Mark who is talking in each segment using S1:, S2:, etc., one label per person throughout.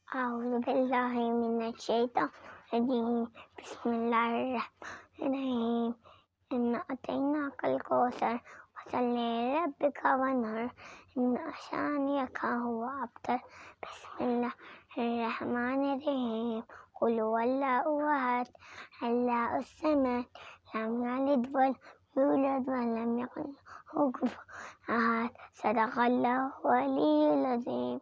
S1: أعوذ بالله من الشيطان الرجيم. بسم الله الرحمن الرحيم. إنا أعطيناك الكوثر فصل لربك وانحر إن شانئك هو أبتر. بسم الله الرحمن الرحيم. قل هو الله أحد الله الصمد لم يلد ولم يولد ولم يكن له كفوا أحد. صدق الله العلي العظيم.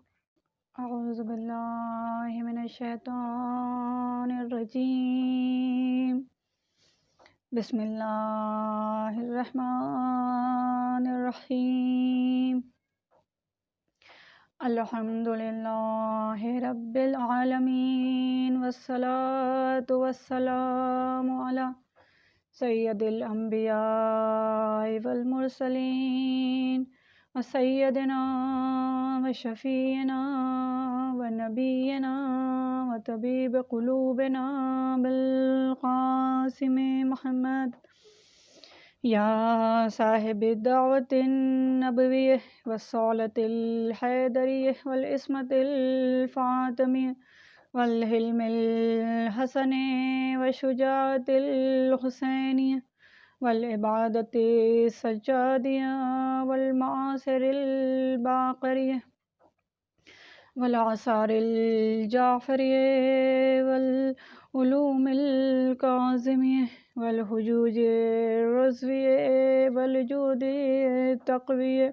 S2: اعوذ باللہ من الشیطان الرجیم. بسم اللہ الرحمن الرحیم. الحمد للہ رب العالمین والصلاة والسلام علی سید الانبیاء والمرسلین وسیدنا وشفیعنا ونبینا وطبیب قلوبنا بالقاسم محمد. یا صاحب الدعوت النبویہ والصولۃ الحیدریہ والعصمت الفاطمیہ والحلم الحسن والشجاعت الحسینیہ والعبادت السجادیہ والمعاصر الباقریہ والآثار الجعفریہ والعلوم الکاظمیہ والحجوج الرضویہ والجود التقویہ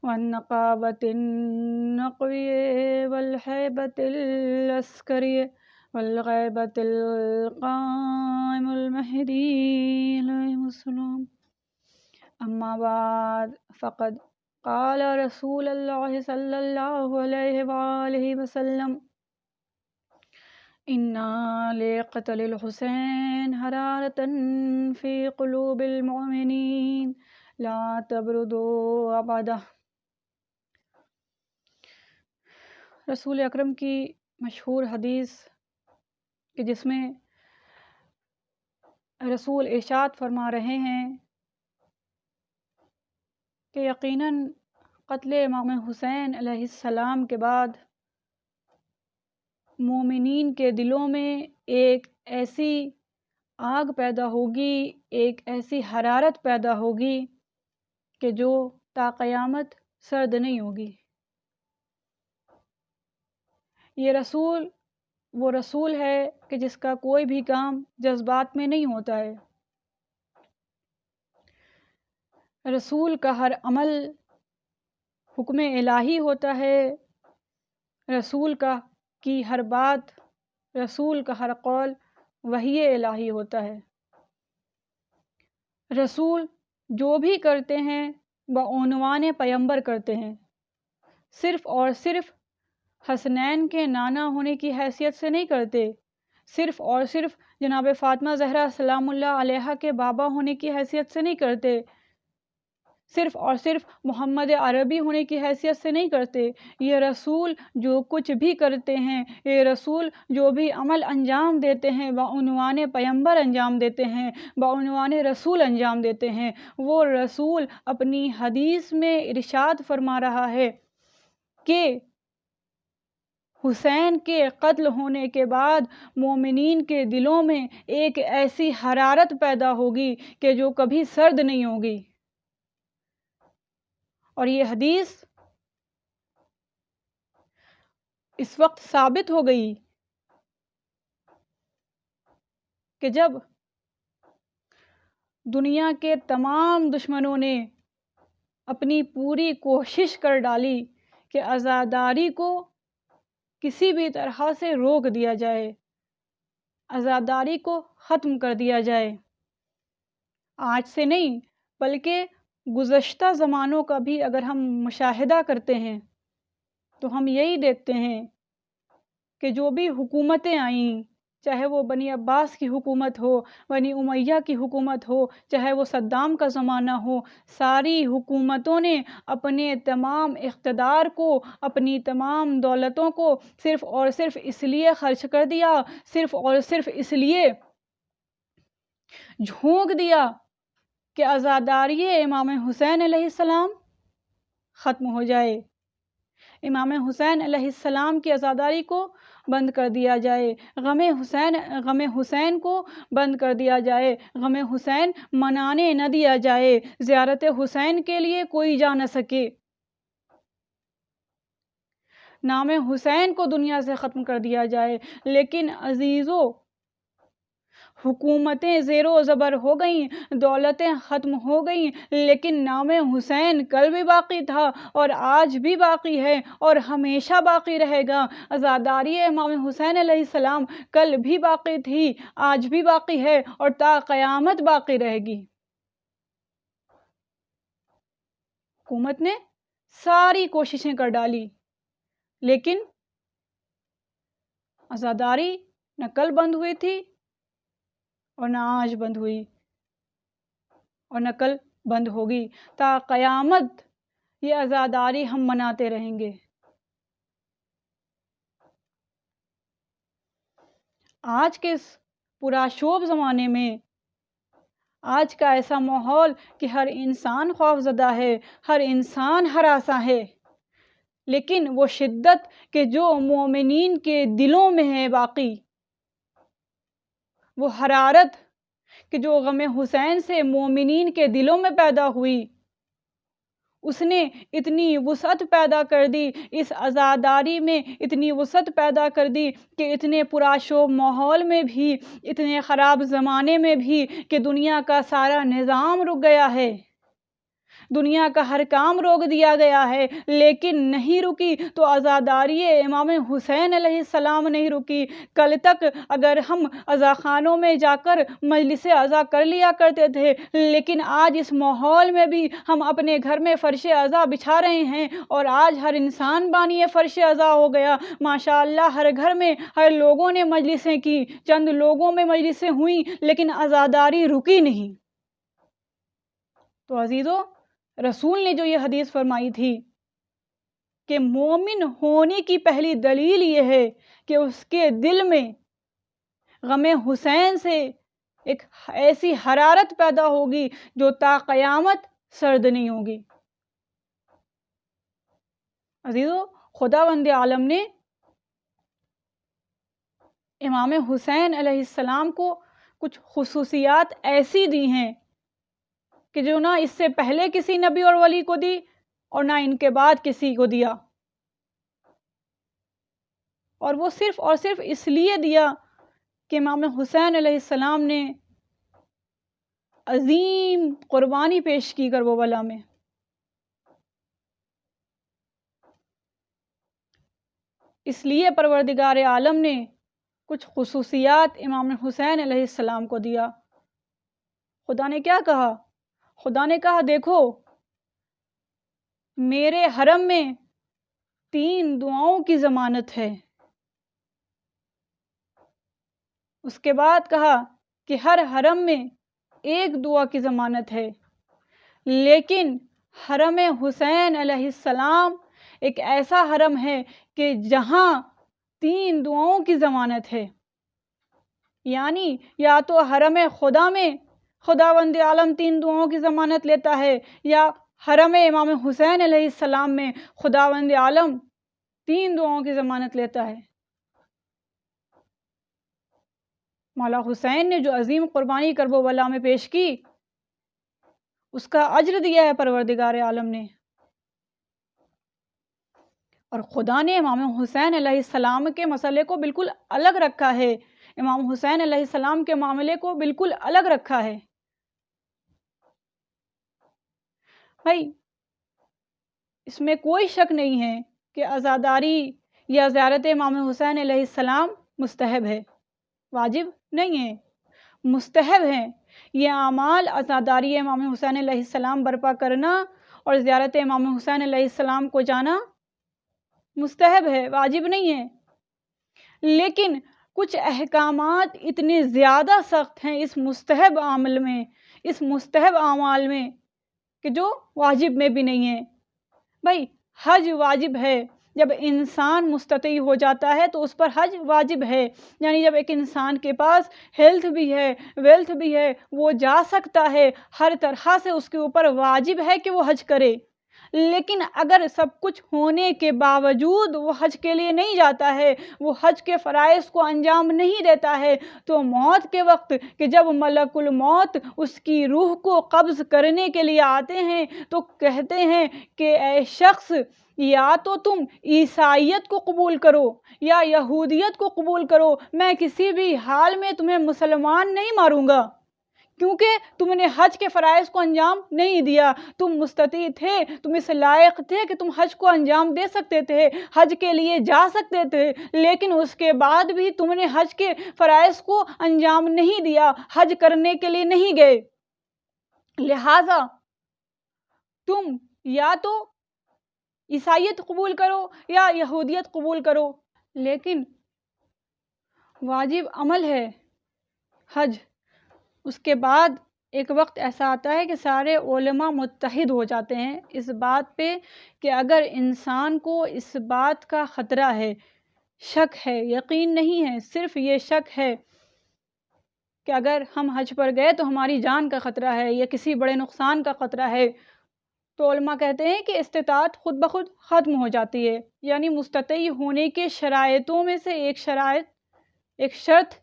S2: والنقابۃ النقویہ والہیبۃ العسکریہ والغیبۃ القائم المہدی علیہ السلام. اما بعد فقد قال رسول اللہ صلی اللہ علیہ وآلہ وسلم انا لقتل الحسین حرارۃ فی قلوب المؤمنین لا تبردوا ابدا. رسول اکرم کی مشہور حدیث کہ جس میں رسول ارشاد فرما رہے ہیں کہ یقیناً قتل امام حسین علیہ السلام کے بعد مومنین کے دلوں میں ایک ایسی آگ پیدا ہوگی، ایک ایسی حرارت پیدا ہوگی کہ جو تا قیامت سرد نہیں ہوگی. یہ رسول وہ رسول ہے کہ جس کا کوئی بھی کام جذبات میں نہیں ہوتا ہے. رسول کا ہر عمل حکم الہی ہوتا ہے. رسول کی ہر بات، رسول کا ہر قول وحی الہی ہوتا ہے. رسول جو بھی کرتے ہیں بعنوان پیمبر کرتے ہیں، صرف اور صرف حسنین کے نانا ہونے کی حیثیت سے نہیں کرتے، صرف اور صرف جناب فاطمہ زہرا سلام اللہ علیہا کے بابا ہونے کی حیثیت سے نہیں کرتے، صرف اور صرف محمد عربی ہونے کی حیثیت سے نہیں کرتے. یہ رسول جو کچھ بھی کرتے ہیں، یہ رسول جو بھی عمل انجام دیتے ہیں بعنوان پیمبر انجام دیتے ہیں، بعنوان رسول انجام دیتے ہیں. وہ رسول اپنی حدیث میں ارشاد فرما رہا ہے کہ حسین کے قتل ہونے کے بعد مومنین کے دلوں میں ایک ایسی حرارت پیدا ہوگی کہ جو کبھی سرد نہیں ہوگی. اور یہ حدیث اس وقت ثابت ہو گئی کہ جب دنیا کے تمام دشمنوں نے اپنی پوری کوشش کر ڈالی کہ عزاداری کو کسی بھی طرح سے روک دیا جائے، عزاداری کو ختم کر دیا جائے. آج سے نہیں بلکہ گزشتہ زمانوں کا بھی اگر ہم مشاہدہ کرتے ہیں تو ہم یہی دیکھتے ہیں کہ جو بھی حکومتیں آئیں، چاہے وہ بنی عباس کی حکومت ہو، بنی امیہ کی حکومت ہو، چاہے وہ صدام کا زمانہ ہو، ساری حکومتوں نے اپنے تمام اقتدار کو، اپنی تمام دولتوں کو صرف اور صرف اس لیے خرچ کر دیا، صرف اور صرف اس لیے جھونک دیا کہ عزاداری امام حسین علیہ السلام ختم ہو جائے. امام حسین علیہ السلام کی عزاداری کو بند کر دیا جائے، غم حسین کو بند کر دیا جائے، غم حسین منانے نہ دیا جائے، زیارت حسین کے لیے کوئی جا نہ سکے، نام حسین کو دنیا سے ختم کر دیا جائے۔ لیکن عزیزو، حکومتیں زیر و زبر ہو گئیں، دولتیں ختم ہو گئیں، لیکن نام حسین کل بھی باقی تھا اور آج بھی باقی ہے اور ہمیشہ باقی رہے گا۔ عزاداری امام حسین علیہ السلام کل بھی باقی تھی، آج بھی باقی ہے اور تا قیامت باقی رہے گی۔ حکومت نے ساری کوششیں کر ڈالی، لیکن عزاداری نہ کل بند ہوئی تھی اور نہ آج بند ہوئی اور نہ کل بند ہوگی، تا قیامت یہ عزاداری ہم مناتے رہیں گے۔ آج کے اس پرآشوب زمانے میں، آج کا ایسا ماحول کہ ہر انسان خوف زدہ ہے، ہر انسان ہراساں ہے، لیکن وہ شدت کہ جو مومنین کے دلوں میں ہے باقی، وہ حرارت کہ جو غم حسین سے مومنین کے دلوں میں پیدا ہوئی، اس نے اتنی وسعت پیدا کر دی، اس عزاداری میں اتنی وسعت پیدا کر دی کہ اتنے پرآشوب ماحول میں بھی، اتنے خراب زمانے میں بھی کہ دنیا کا سارا نظام رک گیا ہے، دنیا کا ہر کام روک دیا گیا ہے، لیکن نہیں رکی تو عزاداری امام حسین علیہ السلام نہیں رکی۔ کل تک اگر ہم عزاخانوں میں جا کر مجلس عزا کر لیا کرتے تھے، لیکن آج اس ماحول میں بھی ہم اپنے گھر میں فرش عزا بچھا رہے ہیں اور آج ہر انسان بانی فرش عزا ہو گیا۔ ماشاءاللہ ہر گھر میں ہر لوگوں نے مجلسیں کی، چند لوگوں میں مجلسیں ہوئیں لیکن عزاداری رکی نہیں۔ تو عزیزو، رسول نے جو یہ حدیث فرمائی تھی کہ مومن ہونے کی پہلی دلیل یہ ہے کہ اس کے دل میں غم حسین سے ایک ایسی حرارت پیدا ہوگی جو تا قیامت سرد نہیں ہوگی۔ عزیزو، خداوند عالم نے امام حسین علیہ السلام کو کچھ خصوصیات ایسی دی ہیں کہ جو نہ اس سے پہلے کسی نبی اور ولی کو دی اور نہ ان کے بعد کسی کو دیا، اور وہ صرف اور صرف اس لیے دیا کہ امام حسین علیہ السلام نے عظیم قربانی پیش کی کربلا میں۔ اس لیے پروردگار عالم نے کچھ خصوصیات امام حسین علیہ السلام کو دیا۔ خدا نے کیا کہا؟ خدا نے کہا دیکھو میرے حرم میں 3 دعاؤں کی ضمانت ہے۔ اس کے بعد کہا کہ ہر حرم میں 1 دعا کی ضمانت ہے، لیکن حرم حسین علیہ السلام ایک ایسا حرم ہے کہ جہاں 3 دعاؤں کی ضمانت ہے، یعنی یا تو حرم خدا میں خداوند عالم 3 دعاؤں کی ضمانت لیتا ہے، یا حرم امام حسین علیہ السلام میں خداوند عالم 3 دعاؤں کی ضمانت لیتا ہے۔ مولا حسین نے جو عظیم قربانی کربلا میں پیش کی، اس کا اجر دیا ہے پروردگار عالم نے، اور خدا نے امام حسین علیہ السلام کے مسئلے کو بالکل الگ رکھا ہے، امام حسین علیہ السلام کے معاملے کو بالکل الگ رکھا ہے۔ بھائی، اس میں کوئی شک نہیں ہے کہ عزاداری یا زیارت امام حسین علیہ السلام مستحب ہے، واجب نہیں ہے، مستحب ہے۔ یہ اعمال عزاداری امام حسین علیہ السلام برپا کرنا اور زیارت امام حسین علیہ السلام کو جانا مستحب ہے، واجب نہیں ہے، لیکن کچھ احکامات اتنے زیادہ سخت ہیں اس مستحب عمل میں، اس مستحب اعمال میں، کہ جو واجب میں بھی نہیں ہے۔ بھائی، حج واجب ہے، جب انسان مستطیع ہو جاتا ہے تو اس پر حج واجب ہے، یعنی جب ایک انسان کے پاس ہیلتھ بھی ہے، ویلتھ بھی ہے، وہ جا سکتا ہے، ہر طرح سے اس کے اوپر واجب ہے کہ وہ حج کرے۔ لیکن اگر سب کچھ ہونے کے باوجود وہ حج کے لیے نہیں جاتا ہے، وہ حج کے فرائض کو انجام نہیں دیتا ہے، تو موت کے وقت کہ جب ملک الموت اس کی روح کو قبض کرنے کے لیے آتے ہیں تو کہتے ہیں کہ اے شخص، یا تو تم عیسائیت کو قبول کرو یا یہودیت کو قبول کرو، میں کسی بھی حال میں تمہیں مسلمان نہیں ماروں گا، کیونکہ تم نے حج کے فرائض کو انجام نہیں دیا۔ تم مستطیع تھے، تم اس لائق تھے کہ تم حج کو انجام دے سکتے تھے، حج کے لیے جا سکتے تھے، لیکن اس کے بعد بھی تم نے حج کے فرائض کو انجام نہیں دیا، حج کرنے کے لیے نہیں گئے۔ لہٰذا تم یا تو عیسائیت قبول کرو یا یہودیت قبول کرو، لیکن واجب عمل ہے حج۔ اس کے بعد ایک وقت ایسا آتا ہے کہ سارے علماء متحد ہو جاتے ہیں اس بات پہ کہ اگر انسان کو اس بات کا خطرہ ہے، شک ہے، یقین نہیں ہے، صرف یہ شک ہے کہ اگر ہم حج پر گئے تو ہماری جان کا خطرہ ہے یا کسی بڑے نقصان کا خطرہ ہے، تو علماء کہتے ہیں کہ استطاعت خود بخود ختم ہو جاتی ہے، یعنی مستطیع ہونے کے شرائطوں میں سے ایک شرط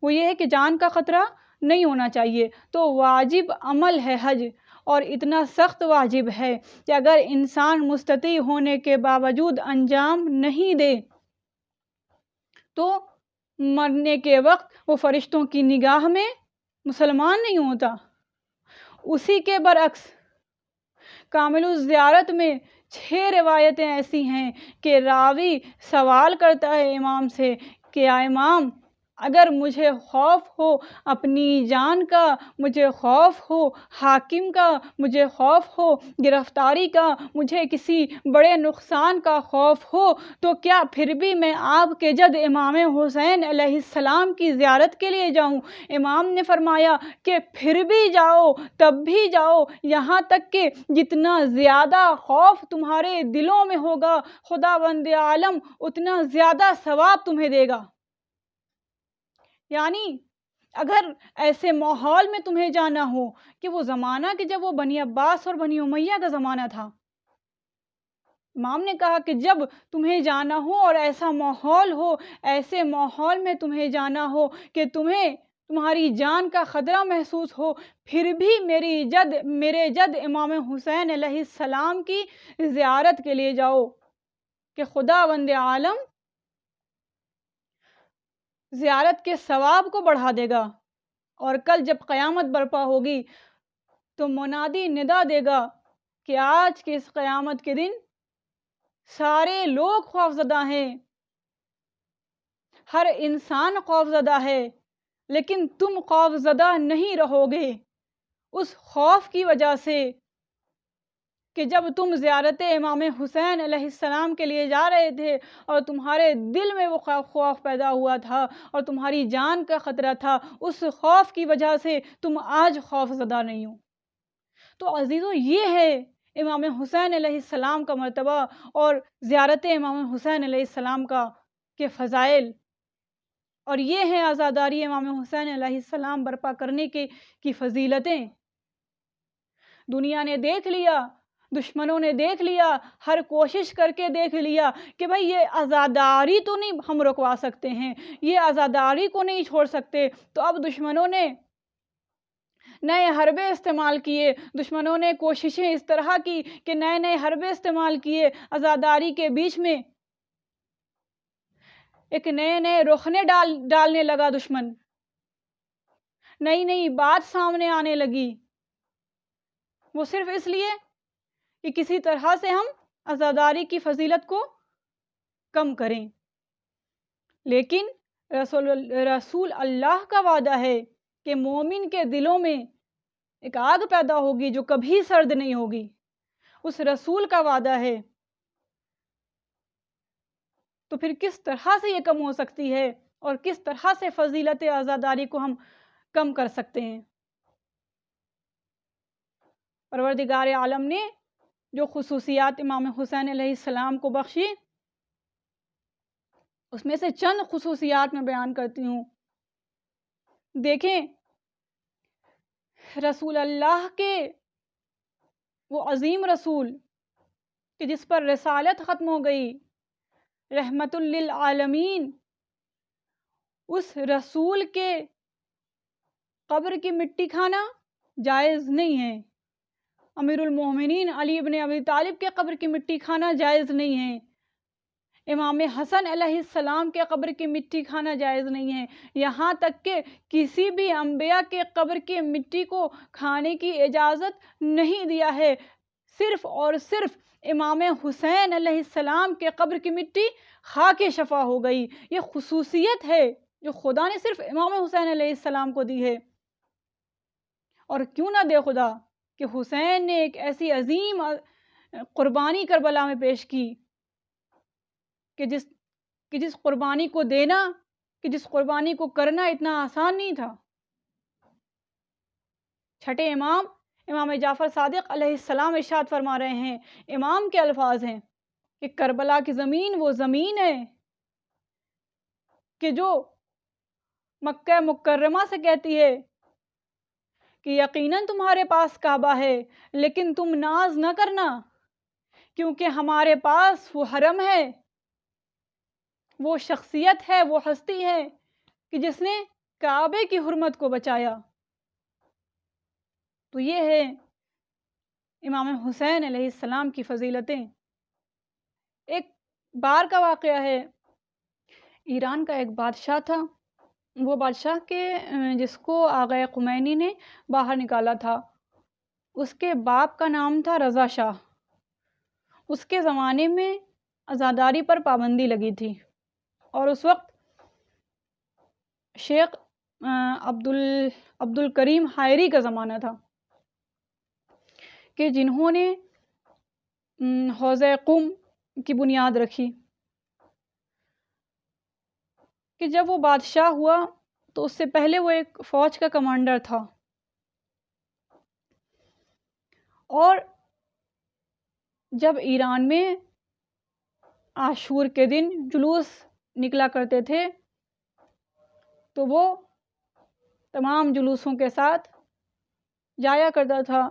S2: وہ یہ ہے کہ جان کا خطرہ نہیں ہونا چاہیے۔ تو واجب عمل ہے حج، اور اتنا سخت واجب ہے کہ اگر انسان مستطیع ہونے کے باوجود انجام نہیں دے تو مرنے کے وقت وہ فرشتوں کی نگاہ میں مسلمان نہیں ہوتا۔ اسی کے برعکس کامل الزیارت میں 6 روایتیں ایسی ہیں کہ راوی سوال کرتا ہے امام سے کہ یا امام، اگر مجھے خوف ہو اپنی جان کا، مجھے خوف ہو حاکم کا، مجھے خوف ہو گرفتاری کا، مجھے کسی بڑے نقصان کا خوف ہو، تو کیا پھر بھی میں آپ کے جد امام حسین علیہ السلام کی زیارت کے لیے جاؤں؟ امام نے فرمایا کہ پھر بھی جاؤ، تب بھی جاؤ، یہاں تک کہ جتنا زیادہ خوف تمہارے دلوں میں ہوگا خداوند عالم اتنا زیادہ ثواب تمہیں دے گا۔ یعنی اگر ایسے ماحول میں تمہیں جانا ہو کہ وہ زمانہ کہ جب وہ بنی عباس اور بنی امیہ کا زمانہ تھا، امام نے کہا کہ جب تمہیں جانا ہو اور ایسا ماحول ہو، ایسے ماحول میں تمہیں جانا ہو کہ تمہاری جان کا خطرہ محسوس ہو، پھر بھی میرے جد امام حسین علیہ السلام کی زیارت کے لیے جاؤ کہ خداوند عالم زیارت کے ثواب کو بڑھا دے گا، اور کل جب قیامت برپا ہوگی تو منادی ندا دے گا کہ آج کے اس قیامت کے دن سارے لوگ خوفزدہ ہیں، ہر انسان خوفزدہ ہے، لیکن تم خوفزدہ نہیں رہو گے اس خوف کی وجہ سے کہ جب تم زیارت امام حسین علیہ السلام کے لیے جا رہے تھے اور تمہارے دل میں وہ خوف پیدا ہوا تھا اور تمہاری جان کا خطرہ تھا، اس خوف کی وجہ سے تم آج خوف زدہ نہیں ہو۔ تو عزیزو، یہ ہے امام حسین علیہ السلام کا مرتبہ اور زیارت امام حسین علیہ السلام کے فضائل، اور یہ ہیں عزاداری امام حسین علیہ السلام برپا کرنے کی فضیلتیں۔ دنیا نے دیکھ لیا، دشمنوں نے دیکھ لیا، ہر کوشش کر کے دیکھ لیا کہ بھئی یہ عزاداری تو نہیں ہم رکوا سکتے ہیں، یہ عزاداری کو نہیں چھوڑ سکتے، تو اب دشمنوں نے نئے حربے استعمال کیے، دشمنوں نے کوششیں اس طرح کی کہ نئے حربے استعمال کیے، عزاداری کے بیچ میں ایک نئے رخنے ڈالنے لگا دشمن، نئی بات سامنے آنے لگی، وہ صرف اس لیے کہ کسی طرح سے ہم عزاداری کی فضیلت کو کم کریں۔ لیکن رسول اللہ کا وعدہ ہے کہ مومن کے دلوں میں ایک آگ پیدا ہوگی جو کبھی سرد نہیں ہوگی، اس رسول کا وعدہ ہے، تو پھر کس طرح سے یہ کم ہو سکتی ہے اور کس طرح سے فضیلت عزاداری کو ہم کم کر سکتے ہیں؟ پروردگار عالم نے جو خصوصیات امام حسین علیہ السلام کو بخشی، اس میں سے چند خصوصیات میں بیان کرتی ہوں۔ دیکھیں، رسول اللہ کے وہ عظیم رسول کہ جس پر رسالت ختم ہو گئی، رحمت للعالمین، اس رسول کے قبر کی مٹی کھانا جائز نہیں ہے، امیر المومنین علی ابن ابی طالب کے قبر کی مٹی کھانا جائز نہیں ہے، امام حسن علیہ السلام کے قبر کی مٹی کھانا جائز نہیں ہے، یہاں تک کہ کسی بھی انبیاء کے قبر کی مٹی کو کھانے کی اجازت نہیں دیا ہے، صرف اور صرف امام حسین علیہ السلام کے قبر کی مٹی کھا کے شفا ہو گئی۔ یہ خصوصیت ہے جو خدا نے صرف امام حسین علیہ السلام کو دی ہے۔ اور کیوں نہ دے خدا کہ حسین نے ایک ایسی عظیم قربانی کربلا میں پیش کی کہ جس قربانی کو دینا، کہ جس قربانی کو کرنا اتنا آسان نہیں تھا۔ چھٹے امام جعفر صادق علیہ السلام ارشاد فرما رہے ہیں، امام کے الفاظ ہیں کہ کربلا کی زمین وہ زمین ہے کہ جو مکہ مکرمہ سے کہتی ہے کہ یقیناً تمہارے پاس کعبہ ہے، لیکن تم ناز نہ کرنا کیونکہ ہمارے پاس وہ حرم ہے، وہ شخصیت ہے، وہ ہستی ہے کہ جس نے کعبے کی حرمت کو بچایا۔ تو یہ ہے امام حسین علیہ السلام کی فضیلتیں۔ ایک بار کا واقعہ ہے، ایران کا ایک بادشاہ تھا، وہ بادشاہ کے جس کو آغا خمینی نے باہر نکالا تھا، اس کے باپ کا نام تھا رضا شاہ۔ اس کے زمانے میں عزاداری پر پابندی لگی تھی، اور اس وقت شیخ عبد الکریم حائری کا زمانہ تھا کہ جنہوں نے حوضہ قم کی بنیاد رکھی۔ کہ جب وہ بادشاہ ہوا تو اس سے پہلے وہ ایک فوج کا کمانڈر تھا، اور جب ایران میں عاشور کے دن جلوس نکلا کرتے تھے تو وہ تمام جلوسوں کے ساتھ جایا کرتا تھا۔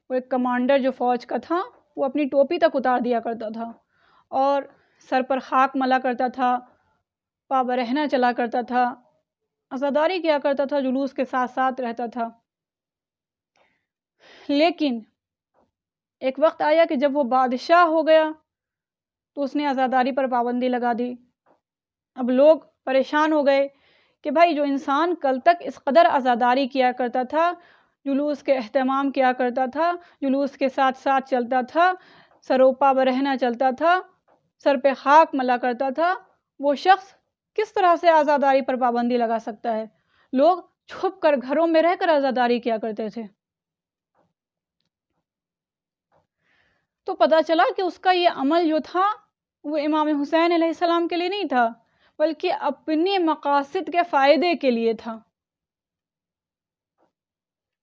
S2: وہ ایک کمانڈر جو فوج کا تھا وہ اپنی ٹوپی تک اتار دیا کرتا تھا اور سر پر خاک ملا کرتا تھا، پا برہنہ چلا کرتا تھا، عزاداری کیا کرتا تھا، جلوس کے ساتھ ساتھ رہتا تھا۔ لیکن ایک وقت آیا کہ جب وہ بادشاہ ہو گیا تو اس نے عزاداری پر پابندی لگا دی۔ اب لوگ پریشان ہو گئے کہ بھائی جو انسان کل تک اس قدر عزاداری کیا کرتا تھا، جلوس کے اہتمام کیا کرتا تھا، جلوس کے ساتھ ساتھ چلتا تھا، سروپا برہنہ چلتا تھا، سر پہ خاک ملا کرتا تھا، وہ شخص کس طرح سے عزاداری پر پابندی لگا سکتا ہے؟ لوگ چھپ کر گھروں میں رہ کر عزاداری کیا کرتے تھے۔ تو پتہ چلا کہ اس کا یہ عمل جو تھا وہ امام حسین علیہ السلام کے لیے نہیں تھا، بلکہ اپنے مقاصد کے فائدے کے لیے تھا۔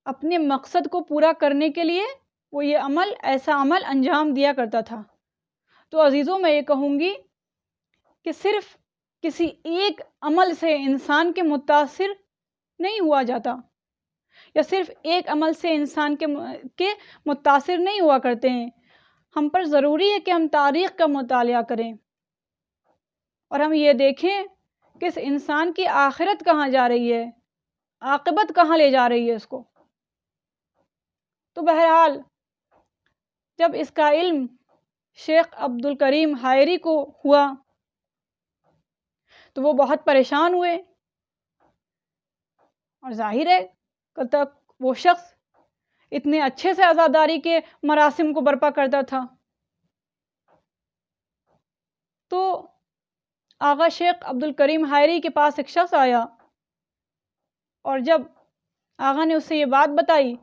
S2: اپنے مقصد کو پورا کرنے کے لیے وہ یہ ایسا عمل انجام دیا کرتا تھا۔ تو عزیزوں، میں یہ کہوں گی کہ صرف کسی ایک عمل سے انسان کے متاثر نہیں ہوا جاتا، یا صرف ایک عمل سے انسان کے متاثر نہیں ہوا کرتے ہیں۔ ہم پر ضروری ہے کہ ہم تاریخ کا مطالعہ کریں اور ہم یہ دیکھیں کہ اس انسان کی آخرت کہاں جا رہی ہے، عاقبت کہاں لے جا رہی ہے اس کو۔ تو بہرحال جب اس کا علم شیخ عبد الکریم حائری کو ہوا تو وہ بہت پریشان ہوئے، اور ظاہر ہے کل تک وہ شخص اتنے اچھے سے عزاداری کے مراسم کو برپا کرتا تھا۔ تو آغا شیخ عبد الکریم حائری کے پاس ایک شخص آیا، اور جب آغا نے اس سے یہ بات بتائی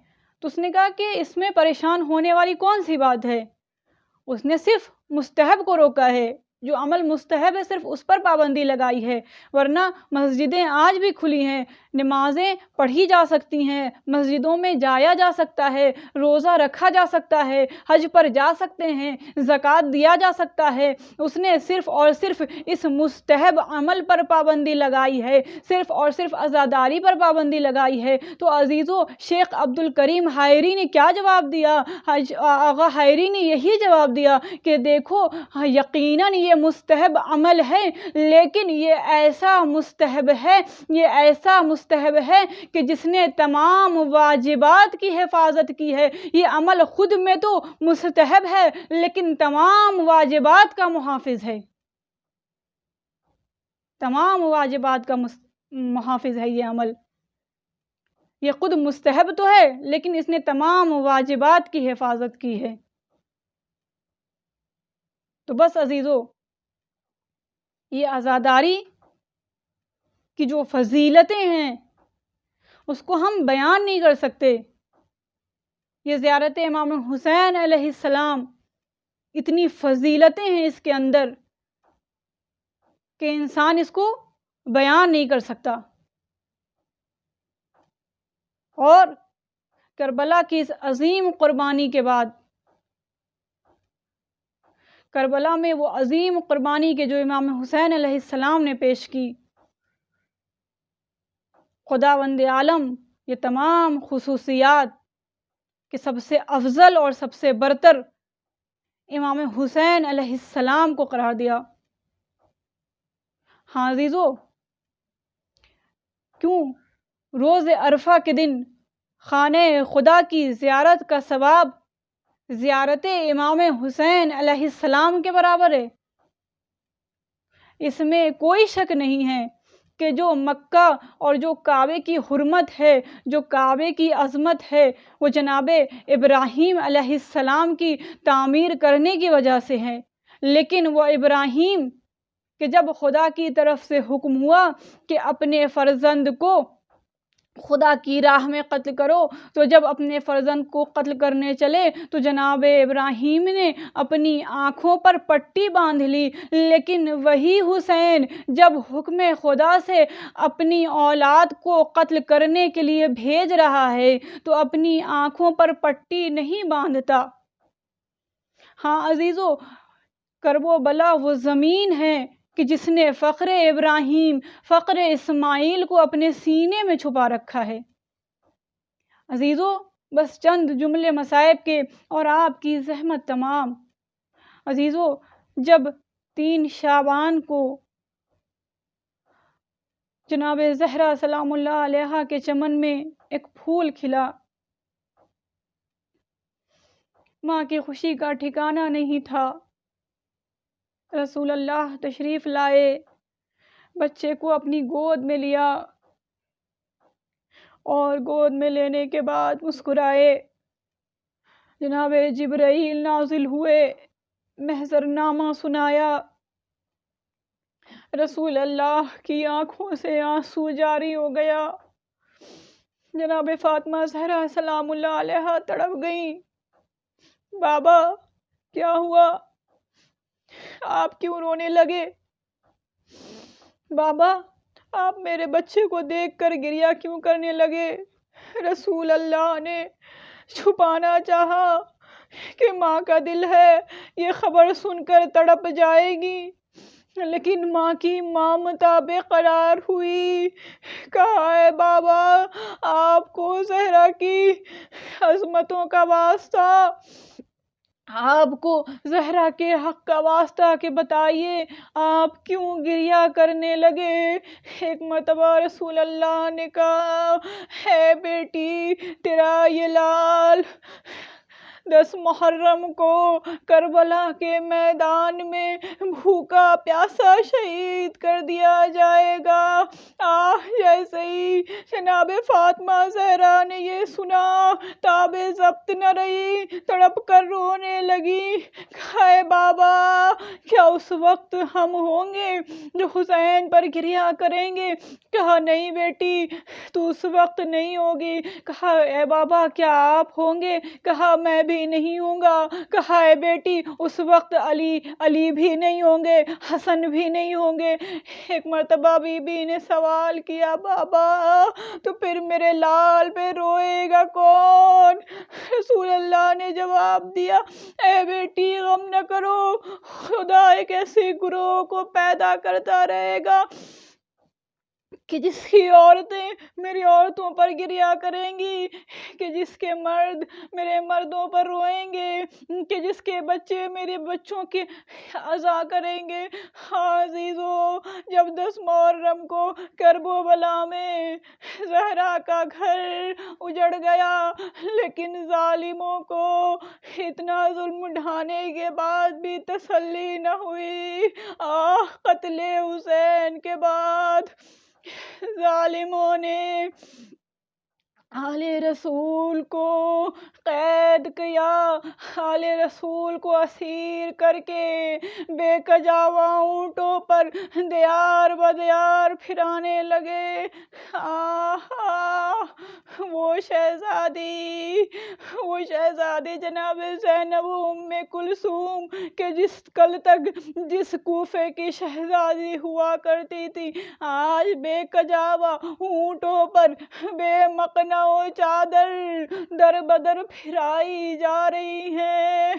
S2: تو اس نے کہا کہ اس میں پریشان ہونے والی کون سی بات ہے؟ اس نے صرف مستحب کو روکا ہے جو عمل مستحب ہے صرف اس پر پابندی لگائی ہے، ورنہ مسجدیں آج بھی کھلی ہیں، نمازیں پڑھی جا سکتی ہیں، مسجدوں میں جایا جا سکتا ہے، روزہ رکھا جا سکتا ہے، حج پر جا سکتے ہیں، زکوٰۃ دیا جا سکتا ہے۔ اس نے صرف اور صرف اس مستحب عمل پر پابندی لگائی ہے، صرف اور صرف عزاداری پر پابندی لگائی ہے۔ تو عزیزو، شیخ عبد الکریم حائری نے کیا جواب دیا؟ آغا حائری نے یہی جواب دیا کہ دیکھو، یقیناً یہ مستحب عمل ہے، لیکن یہ ایسا مستحب ہے کہ جس نے تمام واجبات کی حفاظت کی ہے۔ یہ عمل خود میں تو مستحب ہے، لیکن تمام واجبات کا محافظ ہے، تمام واجبات کا محافظ ہے۔ یہ عمل، یہ خود مستحب تو ہے، لیکن اس نے تمام واجبات کی حفاظت کی ہے۔ تو بس عزیزو، یہ عزاداری کی جو فضیلتیں ہیں اس کو ہم بیان نہیں کر سکتے۔ یہ زیارت امام حسین علیہ السلام، اتنی فضیلتیں ہیں اس کے اندر کہ انسان اس کو بیان نہیں کر سکتا۔ اور کربلا کی اس عظیم قربانی کے بعد، کربلا میں وہ عظیم قربانی کے جو امام حسین علیہ السلام نے پیش کی، خداوند عالم یہ تمام خصوصیات کہ سب سے افضل اور سب سے برتر امام حسین علیہ السلام کو قرار دیا۔ ہاں عزیزو، کیوں روز عرفہ کے دن خانہ خدا کی زیارت کا ثواب زیارت امام حسین علیہ السلام کے برابر ہے؟ اس میں کوئی شک نہیں ہے کہ جو مکہ اور جو کعبے کی حرمت ہے، جو کعبے کی عظمت ہے، وہ جناب ابراہیم علیہ السلام کی تعمیر کرنے کی وجہ سے ہے۔ لیکن وہ ابراہیم کہ جب خدا کی طرف سے حکم ہوا کہ اپنے فرزند کو خدا کی راہ میں قتل کرو، تو جب اپنے فرزند کو قتل کرنے چلے تو جناب ابراہیم نے اپنی آنکھوں پر پٹی باندھ لی، لیکن وہی حسین جب حکم خدا سے اپنی اولاد کو قتل کرنے کے لیے بھیج رہا ہے تو اپنی آنکھوں پر پٹی نہیں باندھتا۔ ہاں عزیزو، کربلا وہ زمین ہے کہ جس نے فخر ابراہیم، فخر اسماعیل کو اپنے سینے میں چھپا رکھا ہے۔ عزیزو، بس چند جملے مصائب کے اور آپ کی زحمت تمام۔ عزیزو، جب 3 شعبان کو جناب زہرا سلام اللہ علیہا کے چمن میں ایک پھول کھلا، ماں کی خوشی کا ٹھکانہ نہیں تھا۔ رسول اللہ تشریف لائے، بچے کو اپنی گود میں لیا اور گود میں لینے کے بعد مسکرائے۔ جناب جبرائیل نازل ہوئے، محضر نامہ سنایا۔ رسول اللہ کی آنکھوں سے آنسو جاری ہو گیا۔ جناب فاطمہ زہرا سلام اللہ علیہا تڑپ گئیں۔ بابا کیا ہوا؟ آپ کیوں رونے لگے؟ بابا آپ میرے بچے کو دیکھ کر گریہ کیوں کرنے لگے؟ رسول اللہ نے چھپانا چاہا کہ ماں کا دل ہے یہ خبر سن کر تڑپ جائے گی، لیکن ماں کی ممتا بے قرار ہوئی۔ کہا ہے بابا آپ کو زہرا کی عظمتوں کا واسطہ، آپ کو زہرا کے حق کا واسطہ کہ بتائیے آپ کیوں گریہ کرنے لگے؟ ایک مرتبہ رسول اللہ نے کہا ہے بیٹی تیرا یہ لال 10 محرم کو کربلا کے میدان میں بھوکا پیاسا شہید کر دیا جائے گا۔ جیسے ہی جناب فاطمہ زہرا نے یہ سنا تاب ضبط نہ رہی، تڑپ کر رونے لگی۔ کہا ہے بابا کیا اس وقت ہم ہوں گے جو حسین پر گریہ کریں گے؟ کہا نہیں بیٹی تو اس وقت نہیں ہوگی۔ کہا اے بابا کیا آپ ہوں گے؟ کہا میں بھی بھی نہیں ہوں گا۔ کہا ہے بیٹی اس وقت علی بھی نہیں ہوں گے، حسن بھی نہیں ہوں گے۔ ایک مرتبہ بی بی نے سوال کیا بابا تو پھر میرے لال پہ روئے گا کون؟ رسول اللہ نے جواب دیا اے بیٹی غم نہ کرو، خدا ایک ایسے گروہ کو پیدا کرتا رہے گا کہ جس کی عورتیں میری عورتوں پر گریا کریں گی، کہ جس کے مرد میرے مردوں پر روئیں گے، کہ جس کے بچے میرے بچوں کی عزا کریں گے۔ ہاں عزیزو، جب 10 محرم کو کرب و بلا میں زہرا کا گھر اجڑ گیا، لیکن ظالموں کو اتنا ظلم ڈھانے کے بعد بھی تسلی نہ ہوئی۔ قتل حسین کے بعد ظالموں نے آل رسول کو قید کیا، آل رسول کو اسیر کر کے بے کجاوا اونٹوں پر دیار بدیار پھرانے لگے۔ وہ شہزادی جناب زینب ام کلثوم کہ کل تک جس کوفے کی شہزادی ہوا کرتی تھی، آج بے کجاوا اونٹوں پر بے مقنع و چادر در بدر پھرائی جا رہی ہیں۔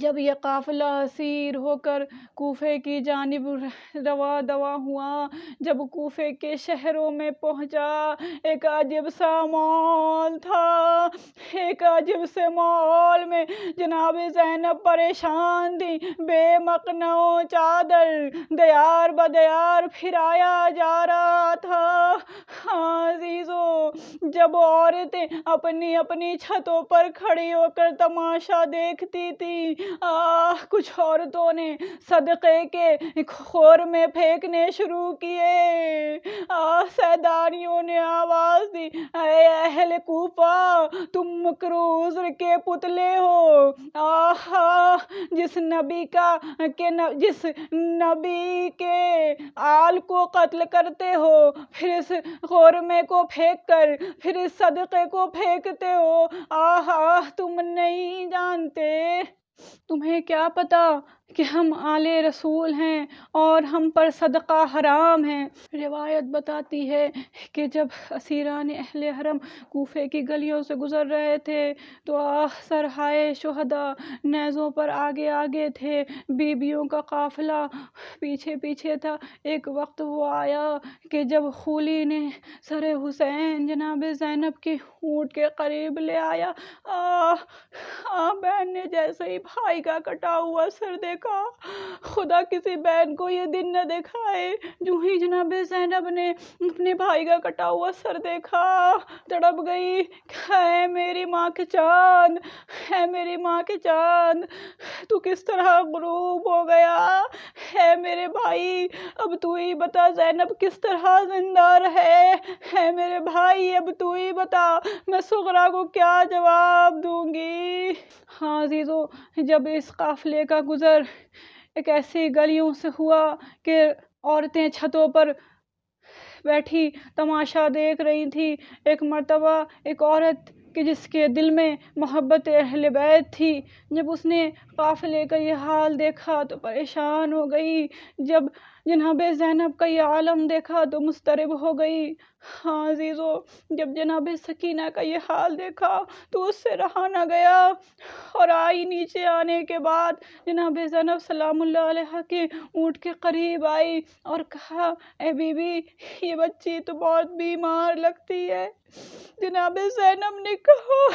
S2: جب یہ قافلہ اسیر ہو کر کوفے کی جانب رواں دواں ہوا، جب کوفے کے شہروں میں پہنچا، ایک عجیب سا ماحول تھا۔ ایک عجیب سے ماحول میں جناب زینب پریشان تھی، بے مقنع و چادر دیار بدیار پھرایا جا رہا تھا۔ ہاں عزیزو، جب عورتیں اپنی اپنی چھتوں پر کھڑی ہو کر تماشا دیکھتی تھی، کچھ عورتوں نے صدقے کے خورمے پھینکنے شروع کیے۔ سیدانیوں نے آواز دی اے اہل کوفہ، تم مکروہ عذر کے پتلے ہو۔ جس نبی کے آل کو قتل کرتے ہو، پھر اس خورمے کو پھینک کر پھر اس صدقے کو پھینکتے ہو۔ تم نہیں جانتے، تمہیں کیا پتا کہ ہم آل رسول ہیں اور ہم پر صدقہ حرام ہے۔ روایت بتاتی ہے کہ جب اسیران اہل حرم کوفے کی گلیوں سے گزر رہے تھے تو سرہائے شہداء نیزوں پر آگے آگے تھے، بیبیوں کا قافلہ پیچھے پیچھے تھا۔ ایک وقت وہ آیا کہ جب خولی نے سر حسین جناب زینب کے اونٹ کے قریب لے آیا، بہن نے جیسے ہی بھائی کا کٹا ہوا سر دیکھا، خدا کسی بہن کو یہ دن نہ دکھائے، جو ہی جناب زینب نے اپنے بھائی کا کٹا ہوا سر دیکھا تڑپ گئی۔ اے میری ماں کے چاند، اے میری ماں کے چاند، تو کس طرح غروب ہو گیا؟ اے میرے بھائی، اب تو ہی بتا زینب کس طرح زندہ رہے؟ اے میرے بھائی، اب تو ہی بتا، میں سغرا کو کیا جواب دوں گی؟ ہاں عزیزو، جب اس قافلے کا گزر ایک ایسی گلیوں سے ہوا کہ عورتیں چھتوں پر بیٹھی تماشا دیکھ رہی تھی، ایک مرتبہ ایک عورت کہ جس کے دل میں محبت اہل بیت تھی، جب اس نے قافلے کا یہ حال دیکھا تو پریشان ہو گئی۔ جب جناب زینب کا یہ عالم دیکھا تو مضطرب ہو گئی۔ ہاں عزیزو، جب جناب سکینہ کا یہ حال دیکھا تو اس سے رہا نہ گیا، اور آئی نیچے آنے کے بعد جناب زینب سلام اللہ علیہ کے اونٹ کے قریب آئی اور کہا اے بی بی، یہ بچی تو بہت بیمار لگتی ہے۔ جناب زینب نے کہا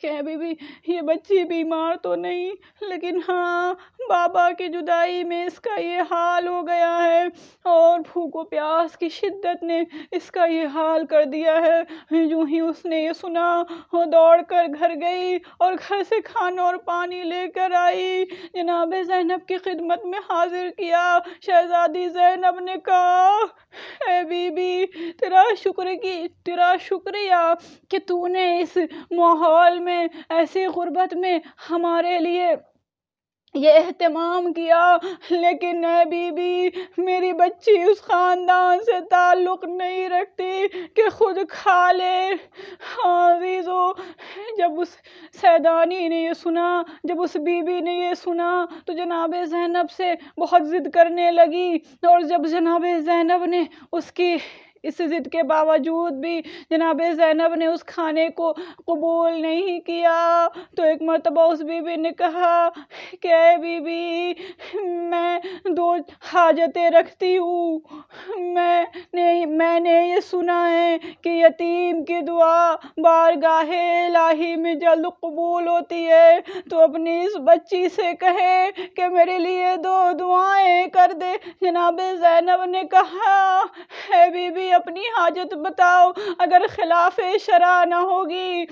S2: کہ بی بی، یہ بچی بیمار تو نہیں، لیکن ہاں بابا کی جدائی میں اس کا یہ حال ہو گیا ہے، اور بھوک و پیاس کی شدت نے اس کا یہ حال کر دیا ہے۔ جو ہی اس نے یہ سنا، وہ دوڑ کر گھر گئی اور گھر سے کھانا اور پانی لے کر آئی، جناب زینب کی خدمت میں حاضر کیا۔ شہزادی زینب نے کہا اے بی بی، تیرا شکریہ کہ تو نے اس ماحول میں، ایسی غربت میں ہمارے لیے یہ اہتمام کیا، لیکن اے بی بی میری بچی اس خاندان سے تعلق نہیں رکھتی کہ خود کھا لے۔ ہاں عزیزو، جب اس سیدانی نے یہ سنا، جب اس بی بی نے یہ سنا تو جناب زینب سے بہت ضد کرنے لگی، اور جب جناب زینب نے اس کی اس ضد کے باوجود بھی جناب زینب نے اس کھانے کو قبول نہیں کیا، تو ایک مرتبہ اس بی بی نے کہا کہ اے بی بی میں 2 حاجتیں رکھتی ہوں، میں نے یہ سنا ہے کہ یتیم کی دعا بارگاہ الہی میں جلد قبول ہوتی ہے، تو اپنی اس بچی سے کہے کہ میرے لیے 2 دعائیں کر دے۔ جناب زینب نے کہا اے بی بی اپنی حاجت بتاؤ، اگر خلاف شرع نہ ہوگی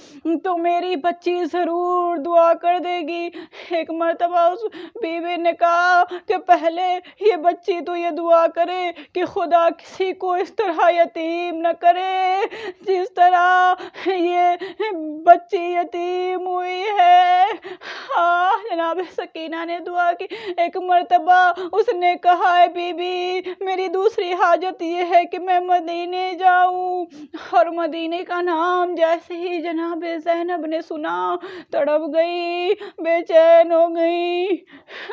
S2: تو میری بچی ضرور دعا کر دے گی۔ ایک مرتبہ اس بی بی نے کہا کہ پہلے یہ بچی تو یہ دعا کرے کہ خدا کسی کو اس طرح یتیم نہ کرے جس طرح یہ بچی یتیم ہوئی ہے۔ جناب سکینہ نے دعا کی۔ ایک مرتبہ اس نے کہا اے بی بی میری دوسری حاجت یہ ہے کہ میں مدینے جاؤں، اور مدینے کا نام جیسے ہی جناب زینب نے سنا تڑپ گئی، بے چین ہو گئی۔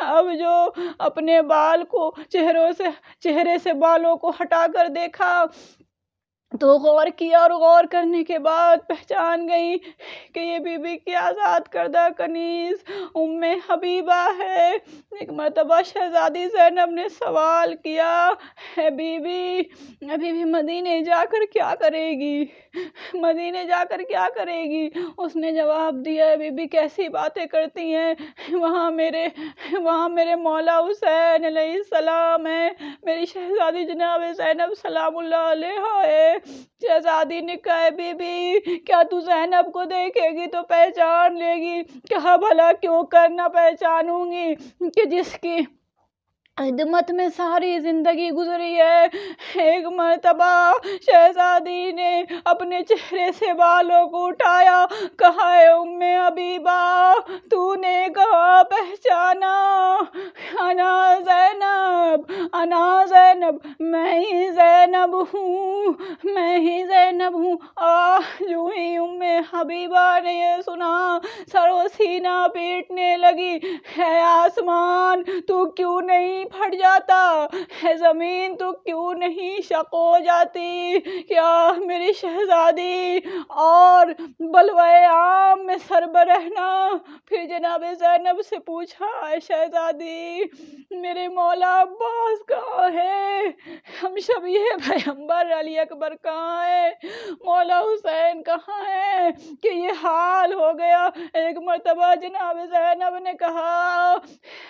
S2: اب جو اپنے بال کو چہرے سے بالوں کو ہٹا کر دیکھا تو غور کیا، اور غور کرنے کے بعد پہچان گئی کہ یہ بی بی کی آزاد کردہ کنیز ام حبیبہ ہے۔ ایک مرتبہ شہزادی زینب نے سوال کیا اے بی بی مدینے جا کر کیا کرے گی؟ مدینے جا کر کیا کرے گی؟ اس نے جواب دیا اے بی بی کیسی باتیں کرتی ہیں، وہاں میرے مولا حسین علیہ السلام ہے، میری شہزادی جناب زینب سلام اللہ علیہا ہے۔ شہزادی نے کہا اے بی بی کیا تو زینب کو دیکھے گی تو پہچان لے گی؟ کہا بھلا کیوں کر نہ پہچانوں گی کہ جس کی خدمت میں ساری زندگی گزری ہے۔ ایک مرتبہ شہزادی نے اپنے چہرے سے بالوں کو اٹھایا، کہا اے ام حبیبہ تو نے کہا پہچانا؟ انا زینب میں ہی زینب ہوں۔ جو ہی ام حبیبہ نے یہ سنا سر و سینہ پیٹنے لگی، اے آسمان تو کیوں نہیں پھٹ جاتا، اے زمین تو کیوں نہیں شق ہو جاتی، کیا میری شہزادی اور بلوائے عام میں سربراہ نہ؟ پھر جناب زینب سے پوچھا اے شہزادی میرے مولا عباس کہاں ہے؟ ہم شبیہ پیغمبر علی اکبر کہاں ہے؟ مولا حسین کہاں ہے کہ یہ حال ہو گیا؟ ایک مرتبہ جناب زینب نے کہا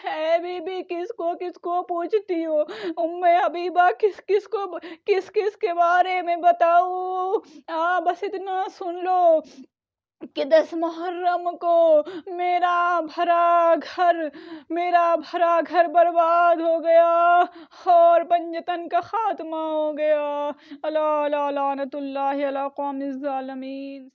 S2: اے بی بی کس کو پوچھتی ہو؟ ام حبیبہ کس کے بارے میں بتاؤں؟ بس اتنا سن لو کہ 10 محرم کو میرا بھرا گھر برباد ہو گیا اور پنجتن کا خاتمہ ہو گیا۔ اللہ لعنت اللہ علی قوم الظالمین۔